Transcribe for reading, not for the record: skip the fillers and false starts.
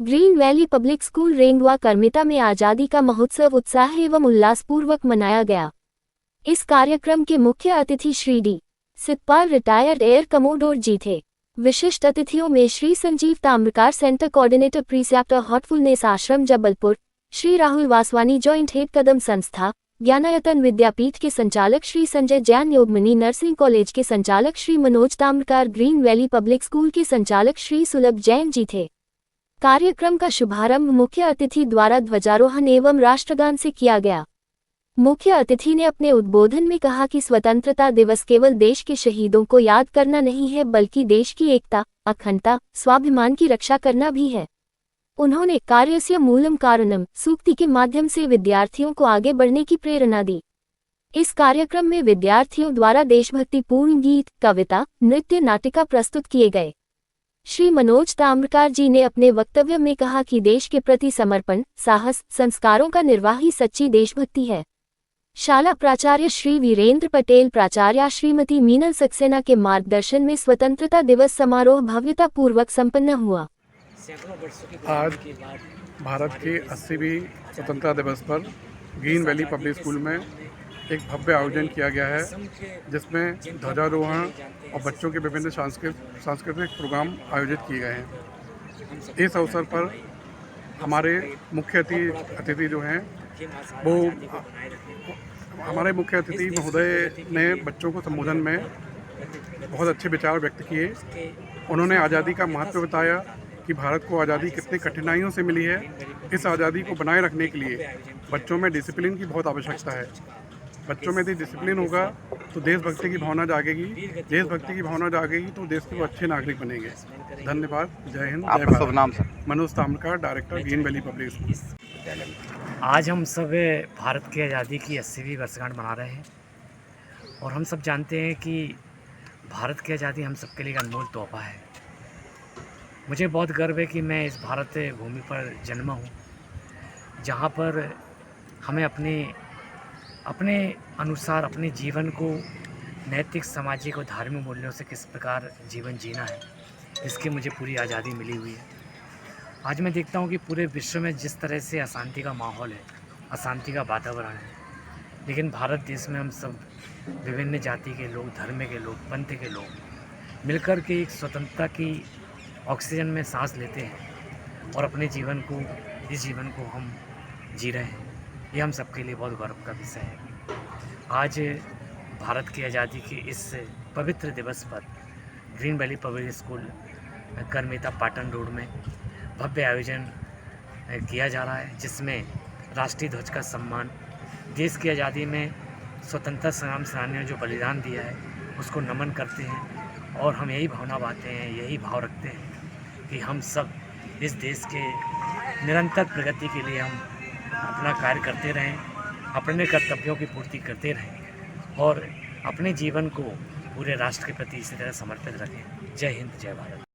Green Valley Public school रेंगवा करमिता में आज़ादी का महोत्सव उत्साह एवं उल्लासपूर्वक मनाया गया। इस कार्यक्रम के मुख्य अतिथि Shri D Sitpal retired air commodore ji थे। विशिष्ट अतिथियों में Shri Sanjeev Tamrakar centre coordinator preceptor Heartfulness Ashram Jabalpur, Shri Rahul Vaswani joint head Kadam संस्था, ज्ञानायतन विद्यापीठ के संचालक श्री संजय जैन, योगमनी नर्सिंग कॉलेज के संचालक Shri Manoj Tamrakar, Green Valley Public School के संचालक श्री सुलभ जैन जी थे। कार्यक्रम का शुभारंभ मुख्य अतिथि द्वारा ध्वजारोहण एवं राष्ट्रगान से किया गया। मुख्य अतिथि ने अपने उद्बोधन में कहा कि स्वतंत्रता दिवस केवल देश के शहीदों को याद करना नहीं है, बल्कि देश की एकता, अखंडता, स्वाभिमान की रक्षा करना भी है। उन्होंने कार्यस्य मूलम कारणम सूक्ति के माध्यम से विद्यार्थियों को आगे बढ़ने की प्रेरणा दी। इस कार्यक्रम में विद्यार्थियों द्वारा देशभक्तिपूर्ण गीत, कविता, नृत्य, नाटिका प्रस्तुत किए गए। श्री मनोज ताम्रकार जी ने अपने वक्तव्य में कहा कि देश के प्रति समर्पण, साहस, संस्कारों का निर्वाह ही सच्ची देशभक्ति है। शाला प्राचार्य श्री वीरेंद्र पटेल, प्राचार्या श्रीमती मीनल सक्सेना के मार्गदर्शन में स्वतंत्रता दिवस समारोह भव्यतापूर्वक संपन्न हुआ। आज भारत के 80वीं स्वतंत्रता दिवस पर ग्रीन वैली पब्लिक स्कूल में एक भव्य आयोजन किया गया है, जिसमें ध्वजारोहण और बच्चों के विभिन्न सांस्कृतिक प्रोग्राम आयोजित किए गए हैं। इस अवसर पर हमारे मुख्य अतिथि जो हैं वो हमारे मुख्य अतिथि महोदय ने बच्चों को संबोधन में बहुत अच्छे विचार व्यक्त किए। उन्होंने आज़ादी का महत्व बताया कि भारत को आज़ादी कितनी कठिनाइयों से मिली है। इस आज़ादी को बनाए रखने के लिए बच्चों में डिसिप्लिन की बहुत आवश्यकता है। बच्चों में यदि डिसिप्लिन होगा तो देशभक्ति की भावना जागेगी, देशभक्ति की भावना जागेगी तो देश के वो अच्छे नागरिक बनेंगे। धन्यवाद। जय हिंद, जय भारत। नाम sir? Manoj Tamrakar, director, green Valley Public school. आज हम सब भारत की आज़ादी की 80वीं वर्षगांठ मना रहे हैं और हम सब जानते हैं कि भारत की आज़ादी हम सबके लिए अनमोल तोहफा है। मुझे बहुत गर्व है कि मैं इस भारत भूमि पर जन्मा हूँ, जहाँ पर हमें अपने अनुसार अपने जीवन को नैतिक, सामाजिक और धार्मिक मूल्यों से किस प्रकार जीवन जीना है, इसकी मुझे पूरी आज़ादी मिली हुई है। आज मैं देखता हूँ कि पूरे विश्व में जिस तरह से अशांति का माहौल है, अशांति का वातावरण है, लेकिन भारत देश में हम सब विभिन्न जाति के लोग, धर्म के लोग, पंथ के लोग मिलकर के एक स्वतंत्रता की ऑक्सीजन में सांस लेते हैं और अपने जीवन को, इस जीवन को हम जी रहे हैं। ये हम सबके लिए बहुत गर्व का विषय है। आज भारत की आज़ादी के इस पवित्र दिवस पर Green Valley Public School Karmita Patan Road में भव्य आयोजन किया जा रहा है, जिसमें राष्ट्रीय ध्वज का सम्मान, देश की आज़ादी में स्वतंत्रता संग्राम सेनानियों जो बलिदान दिया है उसको नमन करते हैं और हम यही भावना बांटते हैं, यही भाव रखते हैं कि हम सब इस देश के निरंतर प्रगति के लिए हम अपना कार्य करते रहें, अपने कर्तव्यों की पूर्ति करते रहें और अपने जीवन को पूरे राष्ट्र के प्रति इसी तरह समर्पित रखें। जय हिंद, जय भारत।